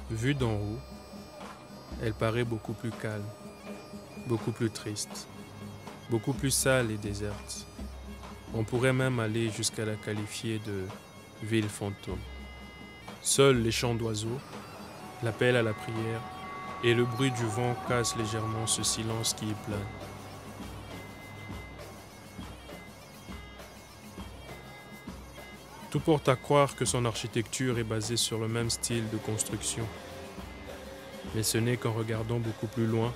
Vue d'en haut, elle paraît beaucoup plus calme, beaucoup plus triste, beaucoup plus sale et déserte. On pourrait même aller jusqu'à la qualifier de ville fantôme. Seuls les chants d'oiseaux, l'appel à la prière et le bruit du vent cassent légèrement ce silence qui y plane. Tout porte à croire que son architecture est basée sur le même style de construction. Mais ce n'est qu'en regardant beaucoup plus loin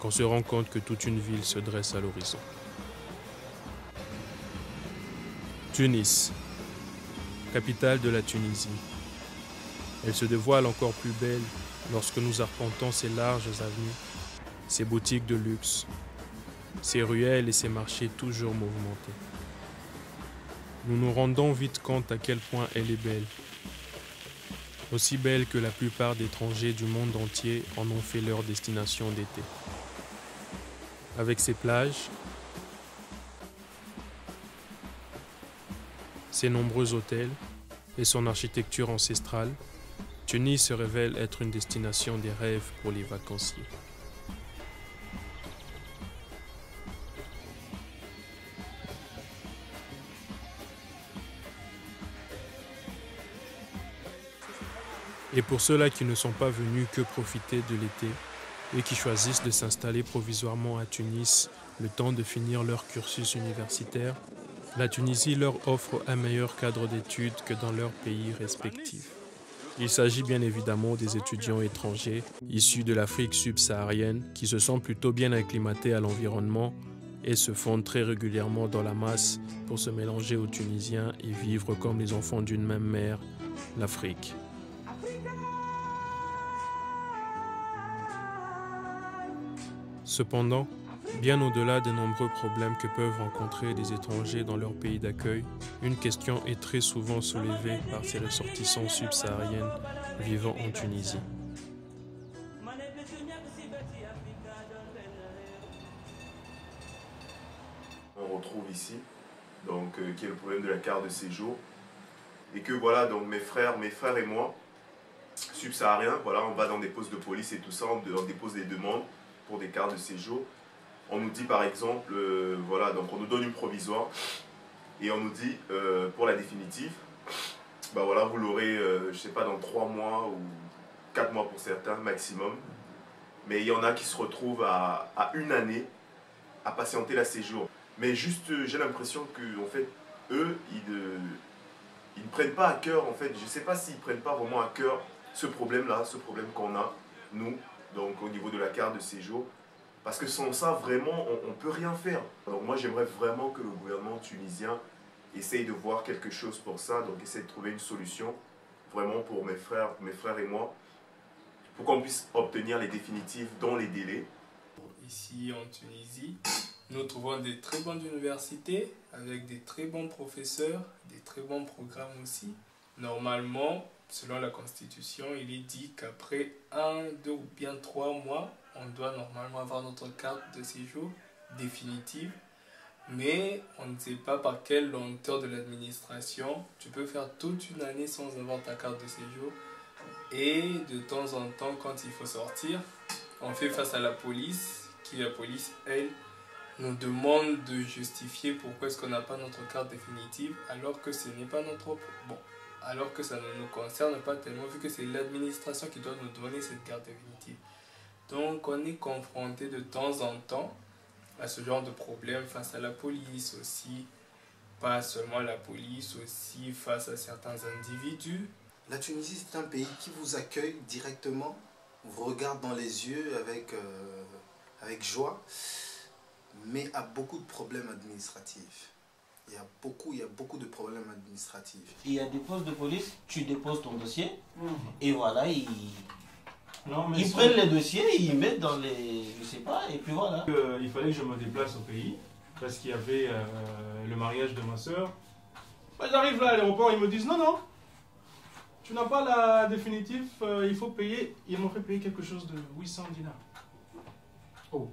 qu'on se rend compte que toute une ville se dresse à l'horizon. Tunis, capitale de la Tunisie. Elle se dévoile encore plus belle lorsque nous arpentons ses larges avenues, ses boutiques de luxe, ses ruelles et ses marchés toujours mouvementés. Nous nous rendons vite compte à quel point elle est belle. Aussi belle que la plupart d'étrangers du monde entier en ont fait leur destination d'été. Avec ses plages, ses nombreux hôtels et son architecture ancestrale, Tunis se révèle être une destination des rêves pour les vacanciers. Et pour ceux-là qui ne sont pas venus que profiter de l'été et qui choisissent de s'installer provisoirement à Tunis le temps de finir leur cursus universitaire, la Tunisie leur offre un meilleur cadre d'études que dans leurs pays respectifs. Il s'agit bien évidemment des étudiants étrangers issus de l'Afrique subsaharienne qui se sont plutôt bien acclimatés à l'environnement et se fondent très régulièrement dans la masse pour se mélanger aux Tunisiens et vivre comme les enfants d'une même mère, l'Afrique. Cependant, bien au-delà des nombreux problèmes que peuvent rencontrer les étrangers dans leur pays d'accueil, une question est très souvent soulevée par ces ressortissants subsahariennes vivant en Tunisie. On retrouve ici, donc, qui est le problème de la carte de séjour. Et que voilà, donc mes frères et moi, subsahariens, voilà, on va dans des postes de police et tout ça, on dépose des demandes pour des cartes de séjour. On nous dit par exemple, voilà, donc on nous donne une provisoire et on nous dit pour la définitive, bah voilà, vous l'aurez, je sais pas, dans 3 mois ou 4 mois pour certains maximum. Mais il y en a qui se retrouvent à 1 année à patienter la séjour. Mais juste, j'ai l'impression que en fait, eux, ils ne prennent pas à cœur, en fait, je sais pas s'ils ne prennent pas vraiment à cœur ce problème-là, ce problème qu'on a, nous, donc au niveau de la carte de séjour. Parce que sans ça, vraiment, on ne peut rien faire. Donc moi, j'aimerais vraiment que le gouvernement tunisien essaye de voir quelque chose pour ça, donc essaye de trouver une solution, vraiment pour mes frères et moi, pour qu'on puisse obtenir les définitives dans les délais. Ici en Tunisie, nous trouvons des très bonnes universités, avec des très bons professeurs, des très bons programmes aussi. Normalement, selon la Constitution, il est dit qu'après 1, 2 ou bien 3 mois, on doit normalement avoir notre carte de séjour définitive. Mais on ne sait pas par quelle lenteur de l'administration. Tu peux faire toute une année sans avoir ta carte de séjour. Et de temps en temps, quand il faut sortir, on fait face à la police, la police, elle, nous demande de justifier pourquoi est-ce qu'on n'a pas notre carte définitive, alors que ce n'est pas notre... Bon, alors que ça ne nous concerne pas tellement, vu que c'est l'administration qui doit nous donner cette carte définitive. Donc on est confronté de temps en temps à ce genre de problème face à la police aussi, pas seulement la police, aussi face à certains individus. La Tunisie, c'est un pays qui vous accueille directement, vous regarde dans les yeux avec joie, mais a beaucoup de problèmes administratifs. Il y a beaucoup de problèmes administratifs. Il y a des postes de police, tu déposes ton dossier, et voilà, ils prennent les dossiers, ils mettent dans les... je sais pas, et puis voilà. Il fallait que je me déplace au pays, parce qu'il y avait le mariage de ma soeur. Bah, j'arrive là à l'aéroport, ils me disent non, Tu n'as pas la définitive, il faut payer. Ils m'ont fait payer quelque chose de 800 dinars. Oh,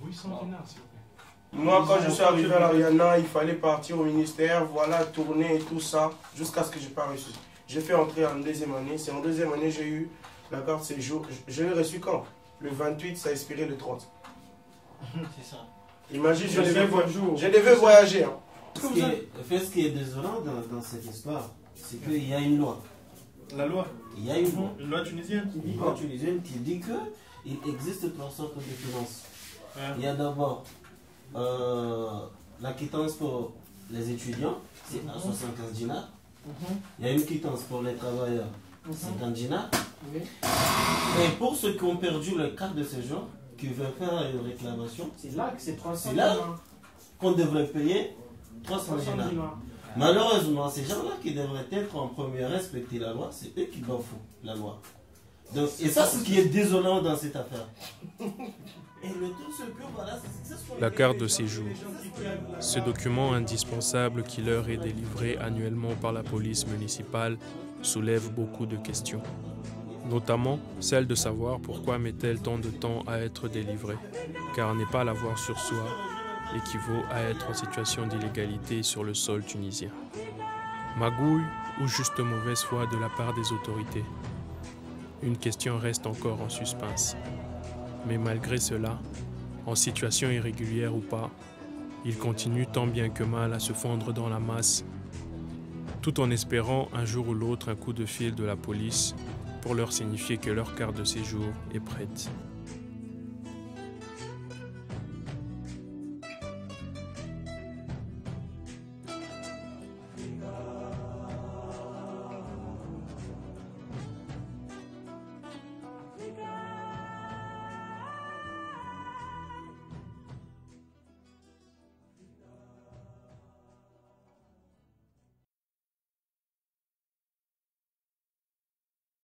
800 dinars, s'il vous plaît. Moi, quand je suis arrivé à l'Ariana, il fallait partir au ministère, voilà, tourner et tout ça, jusqu'à ce que je n'ai pas reçu. J'ai fait entrer en deuxième année. C'est en deuxième année j'ai eu la carte séjour. Je l'ai reçu quand? Le 28, ça a expiré le 30. C'est ça. Imagine, je devais voyager. Hein. Ce qui est désolant dans cette histoire, c'est qu'il y a une loi. La loi? Il y a une loi. Une loi tunisienne? Une loi tunisienne qui dit qu'il existe trois sortes de finances. Il y a d'abord la quittance pour les étudiants, c'est à 75 dinars. Il y a une quittance pour les travailleurs, 50 dinars. Et pour ceux qui ont perdu leur carte de séjour, qui veulent faire une réclamation, C'est là que c'est 300 c'est là qu'on devrait payer 300 dinars. Malheureusement, ces gens-là qui devraient être en premier à respecter la loi, c'est eux qui bafouent la loi. Donc, et ça, c'est ce qui est désolant dans cette affaire. Et le tout, c'est que voilà, La carte de séjour. Ce document indispensable qui leur est délivré annuellement par la police municipale soulève beaucoup de questions. Notamment celle de savoir pourquoi met-elle tant de temps à être délivrée, car ne pas l'avoir sur soi équivaut à être en situation d'illégalité sur le sol tunisien. Magouille ou juste mauvaise foi de la part des autorités? Une question reste encore en suspens. Mais malgré cela, en situation irrégulière ou pas, ils continuent tant bien que mal à se fondre dans la masse, tout en espérant un jour ou l'autre un coup de fil de la police pour leur signifier que leur carte de séjour est prête.